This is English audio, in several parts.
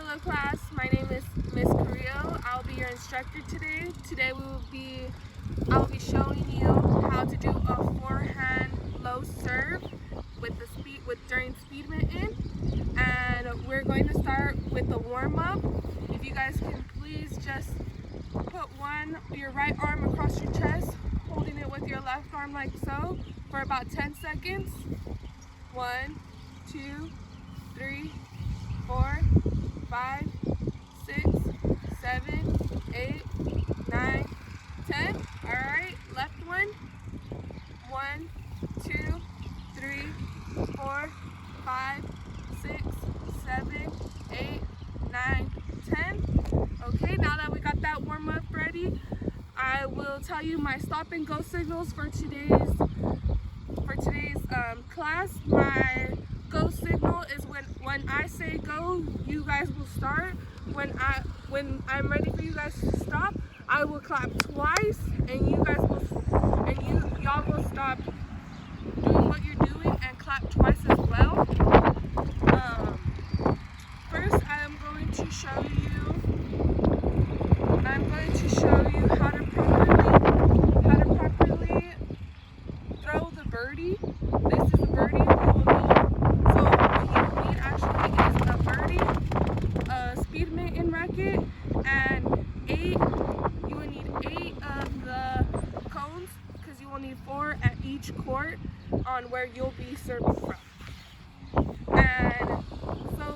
Hello class, my name is Miss Carrillo. I'll be your instructor today. Today I'll be showing you how to do a forehand low serve during Speedminton. And we're going to start with the warm-up. If you guys can please just put your right arm across your chest, holding it with your left arm like so for about 10 seconds. 1, 2, 3, 4, 5, 6, 7, 8, 9, 10. Alright, left one. 1, 2, 3, 4, 5, 6, 7, 8, 9, 10. Okay, now that we got that warm up ready, I will tell you my stop and go signals for today's class. My go signal is when I say go, you guys will start. When I'm ready for you guys to stop, I will clap twice, and y'all will stop doing what you're doing and clap twice as well. First, I'm going to show you how to properly throw the birdie. This is a birdie. So what you need actually is a birdie, a Speedminton racket, and you will need 8 of the cones, because you will need 4 at each court on where you'll be serving from. And so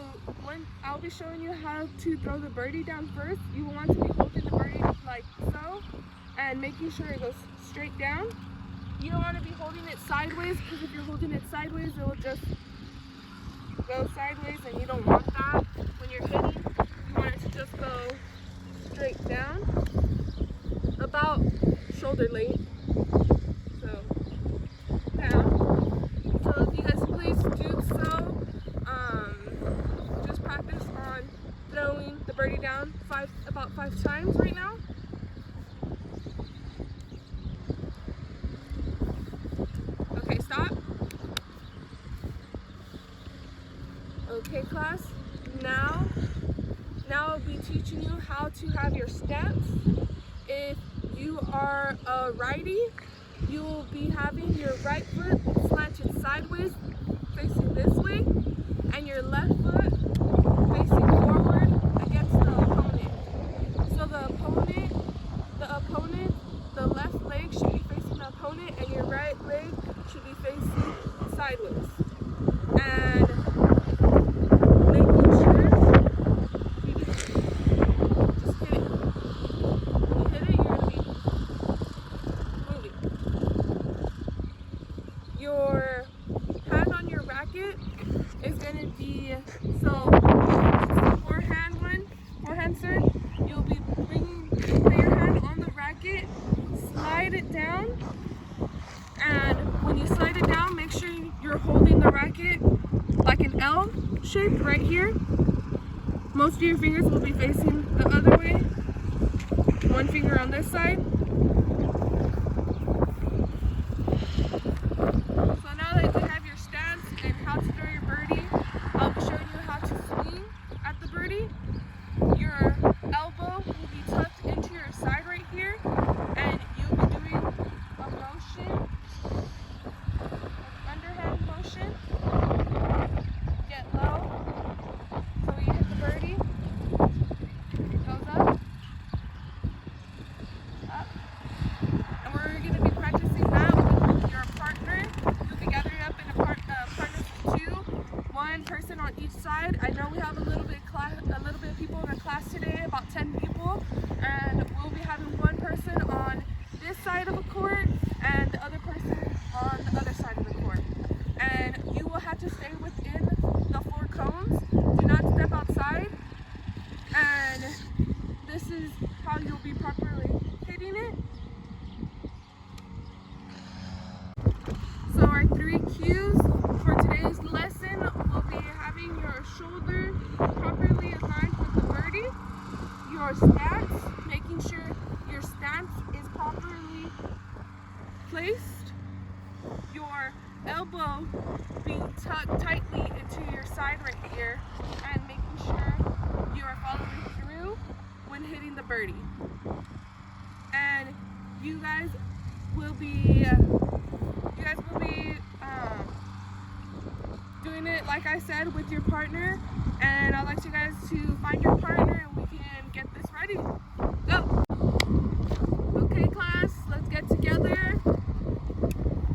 I'll be showing you how to throw the birdie down first. You will want to be holding the birdie like so and making sure it goes straight down. You don't want to be holding it sideways, because if you're holding it sideways, it will just go sideways, and you don't want that. When you're hitting, you want it to just go straight down, about shoulder length. So if you guys please do so, just practice on throwing the birdie down about 5 times right now. Okay, stop. Okay, class. Now I'll be teaching you how to have your stance. If you are a righty, you will be having your right foot slanted sideways, facing this way, and your left foot facing forward against the opponent. So the left leg should be facing the opponent, and your right leg should be facing sideways. And making sure you just hit it. When you hit it, you're going to be moving. Your hand on your racket is going to be, so forehand serve, you'll be put your hand on the racket, slide it down, and when you slide it down, make sure you're holding the racket like an L shape right here. Most of your fingers will be facing the other way. One finger on this side. So now that you have your stance and how to throw your birdie, I'll be showing you how to swing at the birdie. Your elbow will be tucked into your side right here, and you'll be doing a motion, an underhand motion. Get low, so when you hit the birdie, it goes up, and we're going to be practicing that with your partner. You'll be gathering up in partners of 2, 1 person on each side. I know we have a little bit of people in the class today, about 10 people, and we'll be having 1 person on this side of a court and the other person on the other side of the court. And you will have to stay within the 4 cones. Do not step outside. And this is how you'll be properly hitting it. So our 3 cues for today's lesson will be having your shoulder properly aligned with the birdie, your stance, making sure your stance is properly placed, your elbow being tucked tightly into your side right here, and making sure your birdie. And you guys will be doing it, like I said, with your partner. And I'd like you guys to find your partner and we can get this ready. Go! Okay, class, let's get together.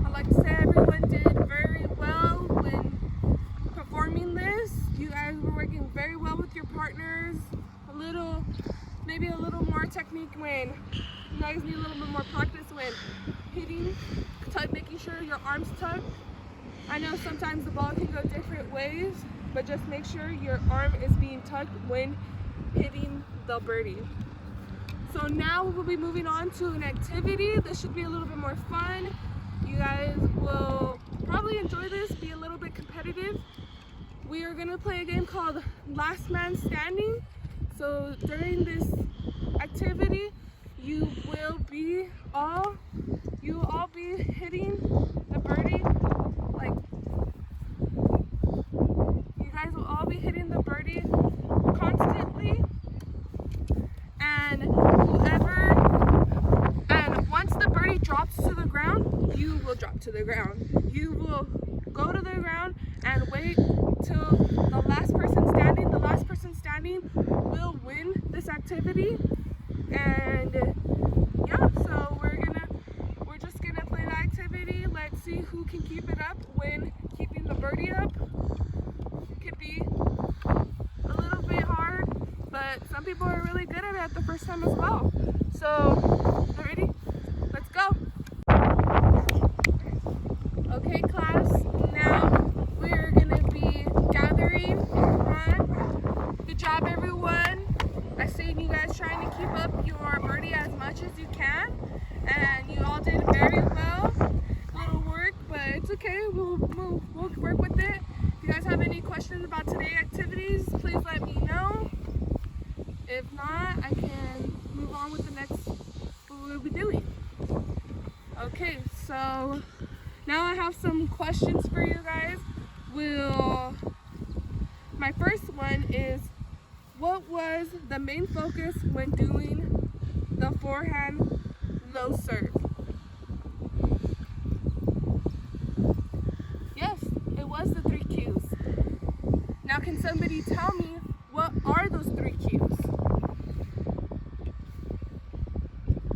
I'd like to say everyone did very well when performing this. You guys were working very well with your partners. Maybe a little more technique when you guys need a little bit more practice when hitting, making sure your arms tuck. I know sometimes the ball can go different ways, but just make sure your arm is being tucked when hitting the birdie. So now we'll be moving on to an activity. This should be a little bit more fun. You guys will probably enjoy this, be a little bit competitive. We are gonna play a game called Last Man Standing. So during this activity, you will all be hitting the birdie. Like, you guys will all be hitting the birdie constantly, and once the birdie drops to the ground, you will drop to the ground. You will go to the ground and wait till the last person standing. The last person standing will win this activity. And yeah, so we're just gonna play the activity. Let's see who can keep it up when keeping the birdie up. It could be a little bit hard, but some people are really good at it the first time as well. So, ready? Let's go. Okay, class, now we're gonna be gathering on. Good job, everyone. I seen you guys trying to keep up your birdie as much as you can, and you all did very well. A little work, but it's okay. We'll work with it. If you guys have any questions about today's activities, please let me know. If not, I can move on with the next what we'll be doing. Okay, so now I have some questions for you guys. My first one is, what was the main focus when doing the forehand low serve? Yes, it was the 3 cues. Now can somebody tell me, what are those 3 cues?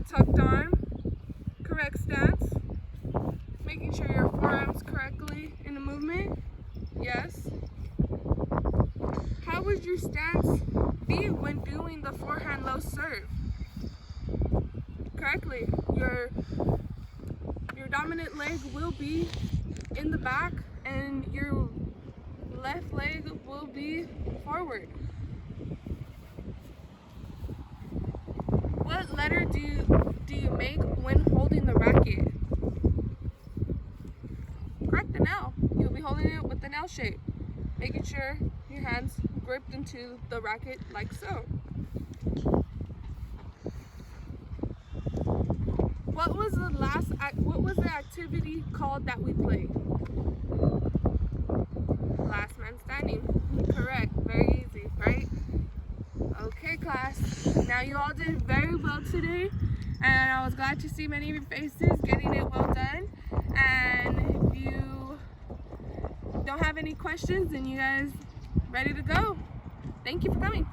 Tucked arm, correct stance, making sure your forearm's correctly in the movement. Yes. How would your stance be when doing the forehand low serve? Correctly. Your dominant leg will be in the back and your left leg will be forward. What letter do you make when holding the racket? Correct, the L. You'll be holding it with the L shape, making sure your hands gripped into the racket like so. What was the activity called that we played? Last Man Standing. Correct. Very easy, right? Okay, class. Now you all did very well today, and I was glad to see many of your faces getting it well done. And if you don't have any questions, then you guys ready to go. Thank you for coming.